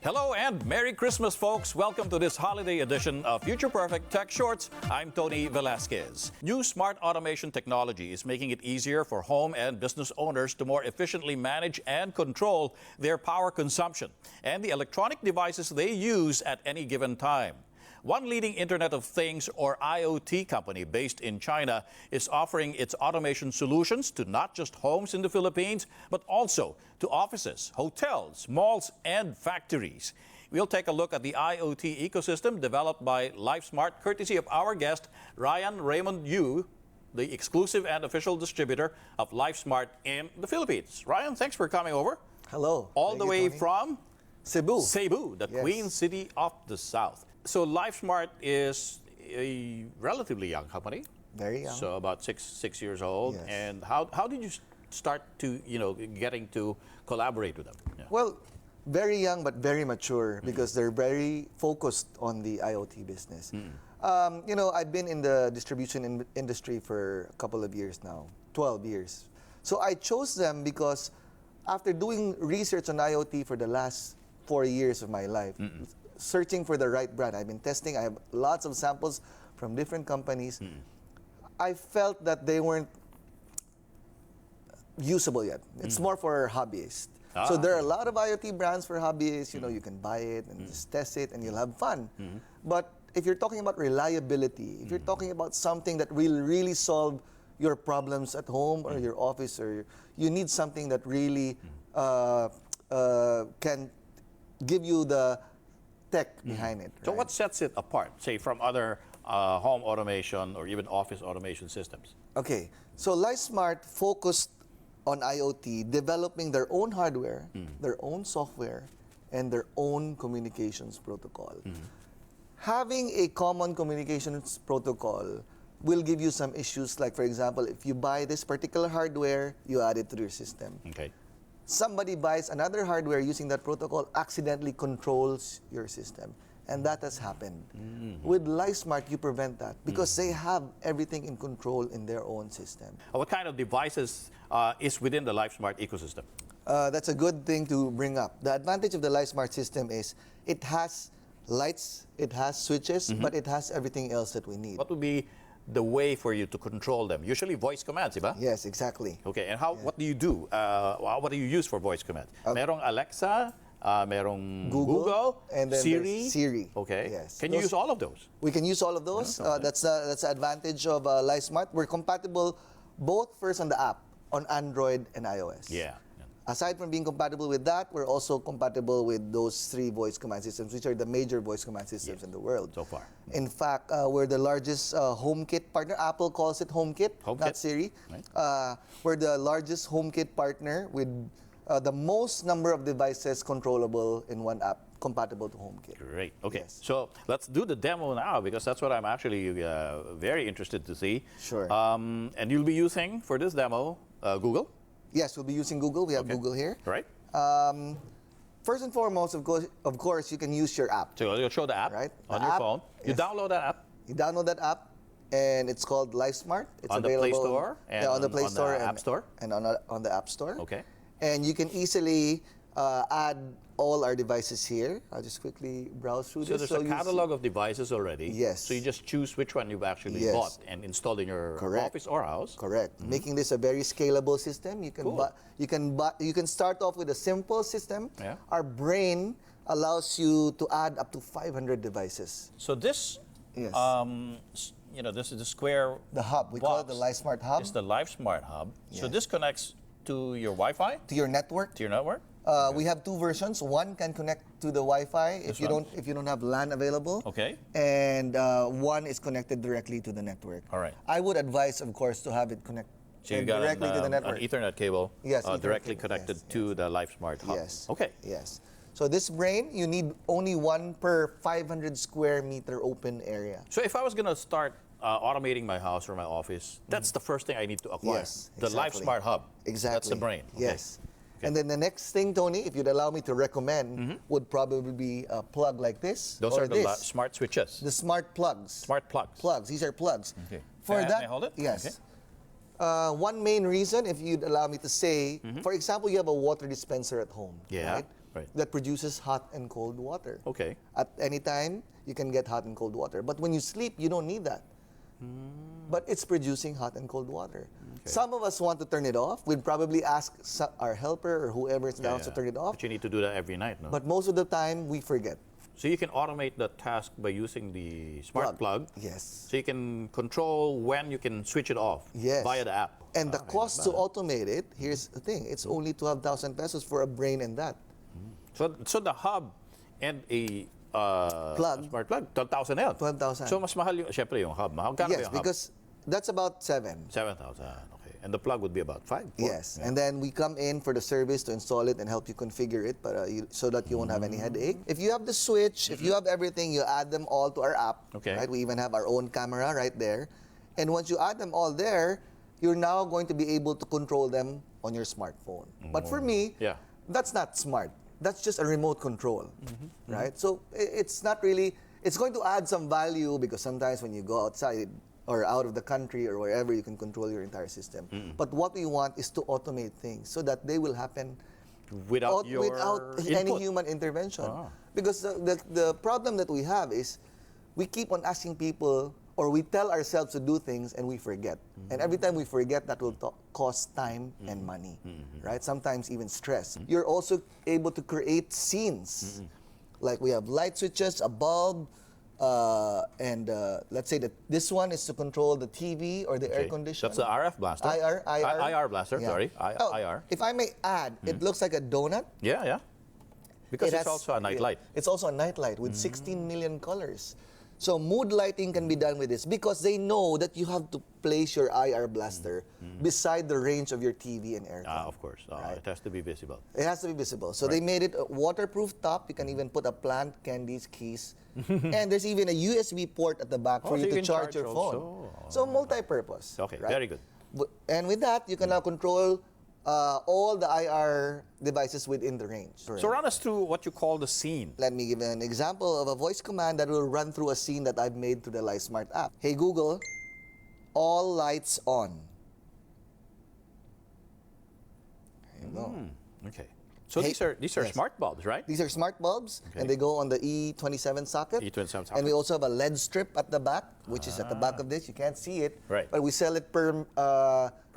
Hello and Merry Christmas, folks. Welcome to this holiday edition of Future Perfect Tech Shorts. I'm Tony Velasquez. New smart automation technology is making it easier for home and business owners to more efficiently manage and control their power consumption and the electronic devices they use at any given time. One leading Internet of Things or IoT company based in China is offering its automation solutions to not just homes in the Philippines, but also to offices, hotels, malls, and factories. We'll take a look at the IoT ecosystem developed by LifeSmart, courtesy of our guest, Ryan Raymond Yu, the exclusive and official distributor of LifeSmart in the Philippines. Ryan, thanks for coming over. Hello. All the way from Cebu. Cebu, the Queen City of the South. So LifeSmart is a relatively young company. Very young. So about six years old. Yes. And how did you start to, getting to collaborate with them? Yeah. Well, very young but very mature because they're very focused on the IoT business. I've been in the distribution industry for a couple of years now, 12 years. So I chose them because after doing research on IoT for the last 4 years of my life, searching for the right brand. I've been testing. I have lots of samples from different companies. I felt that they weren't usable yet. It's more for hobbyists. So there are a lot of IoT brands for hobbyists. You can buy it and just test it and you'll have fun. But if you're talking about reliability, if you're talking about something that will really solve your problems at home or your office, or you need something that really can give you the tech behind it. So right? what sets it apart, say, from other home automation or even office automation systems? Okay, so LifeSmart focused on IoT, developing their own hardware, their own software, and their own communications protocol. Having a common communications protocol will give you some issues, like, for example, if you buy this particular hardware, you add it to your system. Okay. Somebody buys another hardware using that protocol, accidentally controls your system. And that has happened. With LifeSmart, you prevent that because they have everything in control in their own system. What kind of devices is within the LifeSmart ecosystem? That's a good thing to bring up. The advantage of the LifeSmart system is it has lights, it has switches, but it has everything else that we need. What would be the way for you to control them? Usually voice commands, diba? Yes, exactly. Okay, and what do you do? What do you use for voice commands? Merong Alexa, merong Google, and then Siri. Siri. Okay. Yes. Can you use all of those? We can use all of those. That's the advantage of LifeSmart. We're compatible both first on the app, on Android and iOS. Yeah. Aside from being compatible with that, we're also compatible with those 3 voice command systems, which are the major voice command systems in the world. So far. In fact, we're the largest HomeKit partner. Apple calls it HomeKit, not Siri. Right. We're the largest HomeKit partner with the most number of devices controllable in one app, compatible to HomeKit. Great. Okay. Yes. So let's do the demo now because that's what I'm actually very interested to see. Sure. And you'll be using, for this demo, Google? Yes, we'll be using Google. We have Google here. Right. First and foremost, of course, you can use your app. So you'll show the app on your phone. You download that app. You download that app, and it's called LifeSmart. It's on available the Play Store and on the Play Store and App Store, and on the App Store. Okay. And you can easily add all our devices here. I'll just quickly browse through So this. there's a catalog of devices already. Yes. So you just choose which one you've actually bought and installed in your office or house. Correct. Making this a very scalable system. You can you can start off with a simple system. Yeah. Our brain allows you to add up to 500 devices. So this, Yes. This is the square. The hub. We call it the LifeSmart hub. It's the LifeSmart hub. So Yes. this connects to your Wi-Fi. To your network. To your network. We have 2 versions. One can connect to the Wi-Fi if you don't have LAN available. Okay. And one is connected directly to the network. All right. I would advise, of course, to have it connect So you got directly to the network. an Ethernet cable. Yes, Ethernet directly cable, connected yes, to the LifeSmart hub. Yes. Okay. Yes. So this brain, you need only one per 500 square meter open area. So if I was going to start automating my house or my office, that's the first thing I need to acquire. Yes, the exactly. LifeSmart hub. Exactly. That's the brain. Okay. Yes. And then the next thing, Tony, if you'd allow me to recommend, would probably be a plug like this. Those or are the this. smart switches. The smart plugs. Smart plugs. Plugs. These are plugs. Okay. For May that, I hold it? yes. Okay. One main reason, if you'd allow me to say, for example, you have a water dispenser at home. Yeah. Right? Right. that produces hot and cold water. Okay. At any time, you can get hot and cold water. But when you sleep, you don't need that. But it's producing hot and cold water. Some of us want to turn it off. We'd probably ask our helper or whoever is down to turn it off. But you need to do that every night, no? But most of the time, we forget. So you can automate the task by using the smart plug. Yes. So you can control when you can switch it off Yes. via the app. And the cost to automate it, here's the thing, it's only 12,000 pesos for a brain and that. So the hub and a smart plug, 12,000 yan. 12,000. So mas mahal yung, syempre yung hub. Magkano ba Yes, yung hub? because that's about 7. 7,000, okay. And the plug would be about 5? Yes, and then we come in for the service to install it and help you configure it so that you won't have any headache. If you have the switch, if you have everything, you add them all to our app. Okay. Right? We even have our own camera right there. And once you add them all there, you're now going to be able to control them on your smartphone. But for me, that's not smart. That's just a remote control, right? So it's not really, it's going to add some value because sometimes when you go outside, or out of the country or wherever, you can control your entire system. But what we want is to automate things so that they will happen without any human intervention. Because the problem that we have is we keep on asking people, or we tell ourselves to do things and we forget. And every time we forget, that will cost time and money, right? Sometimes even stress. You're also able to create scenes. Like we have light switches, a bulb, and let's say that this one is to control the TV or the air conditioner. That's the RF blaster. IR blaster, sorry. IR. If I may add, it looks like a donut. Yeah. Because it's also a night light. It's also a night light with 16 million colors. So mood lighting can be done with this because they know that you have to place your IR blaster beside the range of your TV and aircon. Of course. It has to be visible. It has to be visible. So they made it a waterproof top. You can even put a plant candies keys. And there's even a USB port at the back for you to charge your phone. So multi-purpose. Okay, right? very good. And with that, you can now control all the IR devices within the range. So run us through what you call the scene. Let me give an example of a voice command that will run through a scene that I've made through the LifeSmart app. Hey Google, all lights on. There you go. Okay. So these are smart bulbs, right? These are smart bulbs, and they go on the E27 socket. E27 socket. And we also have a LED strip at the back, which is at the back of this. You can't see it, right? But we sell it per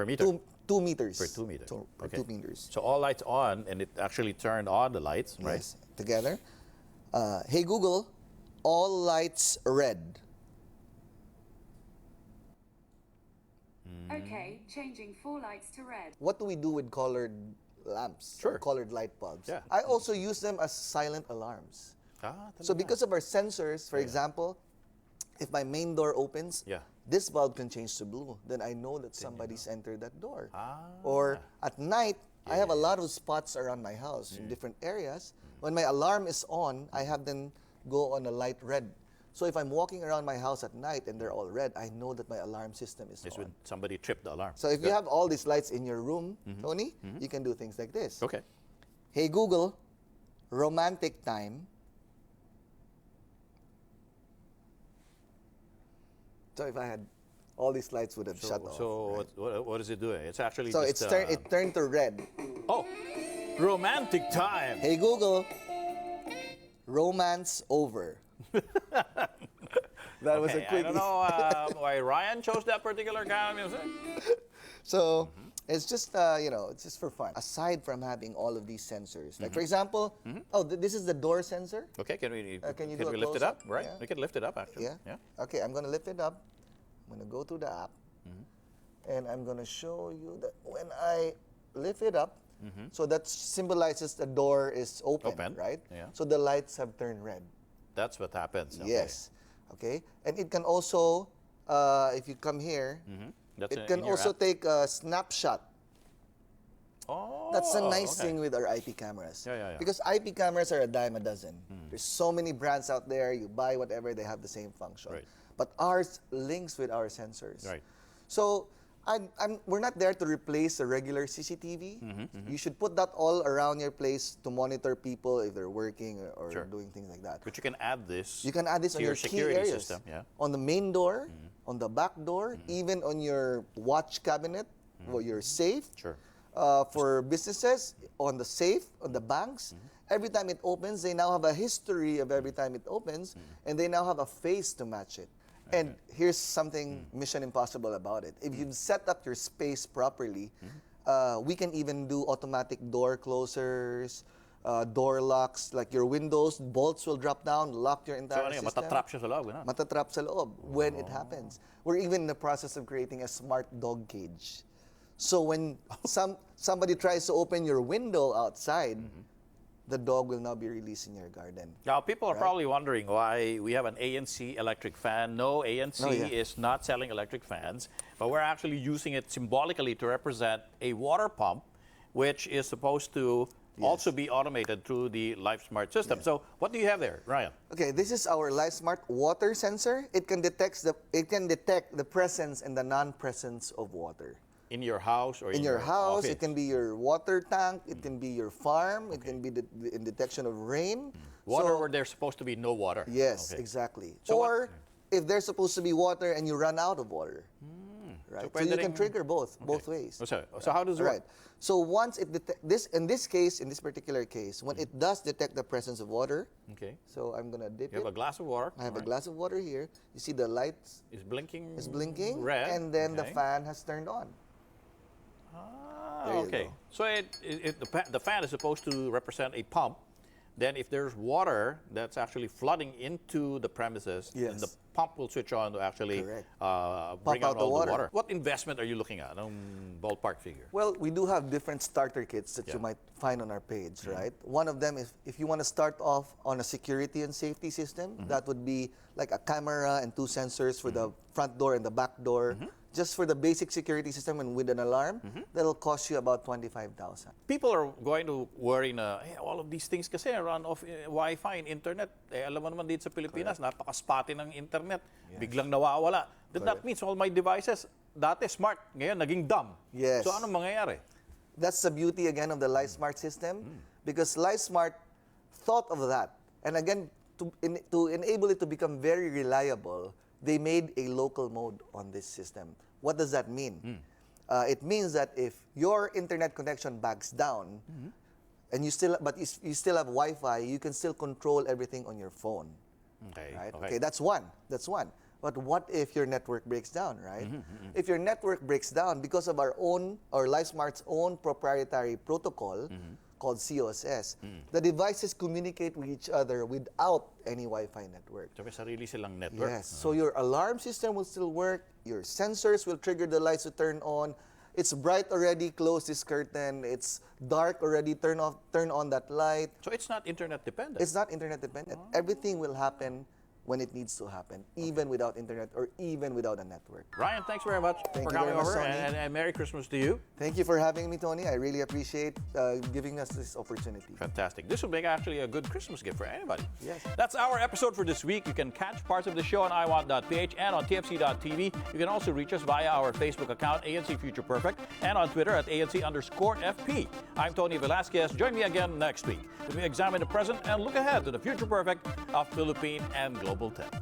meter. 2 meters. Per 2 meters. Per 2 meters. So all lights on, and it actually turned on the lights, right? Yes, together. Hey Google, all lights red. Okay, changing 4 lights to red. What do we do with colored lamps? Sure. Or colored light bulbs? Yeah. I also use them as silent alarms. So because of our sensors, for example, if my main door opens, this bulb can change to blue. Then I know that somebody's entered that door. Or at night, I have a lot of spots around my house in different areas. When my alarm is on, I have them go on a light red. So if I'm walking around my house at night and they're all red, I know that my alarm system is on. When somebody tripped the alarm. So if you have all these lights in your room, Tony, you can do things like this. Okay. Hey Google, romantic time. So if I had all these lights would have shut off. So right? what is it doing? It's actually so just, it turned to red. Oh, romantic time. Hey Google, romance over. That was a quick. I don't know why Ryan chose that particular kind of music. So it's just it's just for fun. Aside from having all of these sensors, like for example, this is the door sensor. Okay, can we lift it up? Right, we can lift it up actually. Yeah. Okay, I'm gonna lift it up. I'm gonna go to the app, and I'm gonna show you that when I lift it up, so that symbolizes the door is open. Right? Yeah. So the lights have turned red. That's what happens. Okay. Yes. Okay. And it can also, if you come here, it can also take a snapshot. Oh, that's a nice thing with our IP cameras. Yeah. Because IP cameras are a dime a dozen. There's so many brands out there. You buy whatever, they have the same function. Right. But ours links with our sensors. Right. So we're not there to replace a regular CCTV. You should put that all around your place to monitor people if they're working or doing things like that. But you can add this. You can add this on your security key areas. system. Yeah. On the main door, on the back door, even on your watch cabinet or your safe. Sure. For businesses, on the safe, on the banks, every time it opens, they now have a history of every time it opens, and they now have a face to match it. And here's something mission impossible about it. If you've set up your space properly, we can even do automatic door closers, door locks, like your windows, bolts will drop down, lock your So entire ano yun, system. matatrap siya sa loob, gano'n? Matatrap sa loob when it happens. We're even in the process of creating a smart dog cage. So when somebody tries to open your window outside, the dog will now be released in your garden. Now, people are probably wondering why we have an ANC electric fan. No, ANC is not selling electric fans, but we're actually using it symbolically to represent a water pump, which is supposed to also be automated through the LifeSmart system. So what do you have there, Ryan? Okay, this is our LifeSmart water sensor. It can detect the presence and the non-presence of water. In your house or In your house, office? it can be your water tank, it can be your farm, it can be the detection of rain. Water So- where there's supposed to be no water. Yes, Okay. exactly. So or if there's supposed to be water and you run out of water. Right? So pwede you can ring- trigger both ways. So how does it work? Right. So once it in this particular case, when it does detect the presence of water, Okay. so I'm gonna dip You have it. a glass of water. I have a Alright. glass of water here. You see the lights It's blinking. is blinking, red. and then the Okay. fan has turned on. Ah, There you okay. go. So the fan is supposed to represent a pump. Then if there's water that's actually flooding into the premises, then the Yes. pump will switch on to actually Correct. bring out out the all water. the water. What investment are you looking at? Ballpark figure. Well, we do have different starter kits that you might find on our page, right? One of them is if you want to start off on a security and safety system, that would be like a camera and 2 sensors for the front door and the back door. Just for the basic security system and with an alarm, that'll cost you about 25,000. People are going to worry na, hey, all of these things kasi run off Wi-Fi and internet. Alam mo naman dito sa Pilipinas, napaka-spotty ng internet. Biglang nawawala. That means all my devices, dati smart, ngayon naging dumb. Yes. So anong mangyayari? That's the beauty again of the LifeSmart system, because LifeSmart thought of that. And again, to enable it to become very reliable, they made a local mode on this system. What does that mean? It means that if your internet connection backs down, and you still have Wi-Fi, you can still control everything on your phone. Okay. Right? Okay, that's one. But what if your network breaks down, right? If your network breaks down because of our LifeSmart's own proprietary protocol called COSS, the devices communicate with each other without any Wi-Fi network. So may sarili silang network. Yes. So your alarm system will still work. Your sensors will trigger the lights to turn on. It's bright already, close this curtain. It's dark already, turn on that light. So it's not internet dependent. It's not internet dependent. Everything will happen when it needs to happen, even without internet or even without a network. Ryan, thanks very much Thank for you coming very much, over, Tony. and Merry Christmas to you. Thank you for having me, Tony. I really appreciate giving us this opportunity. Fantastic. This will make actually a good Christmas gift for anybody. Yes. That's our episode for this week. You can catch parts of the show on iwant.ph and on tfc.tv. You can also reach us via our Facebook account, ANC Future Perfect, and on Twitter at ANC_FP. I'm Tony Velasquez. Join me again next week as we examine the present and look ahead to the future perfect of Philippine and global tech.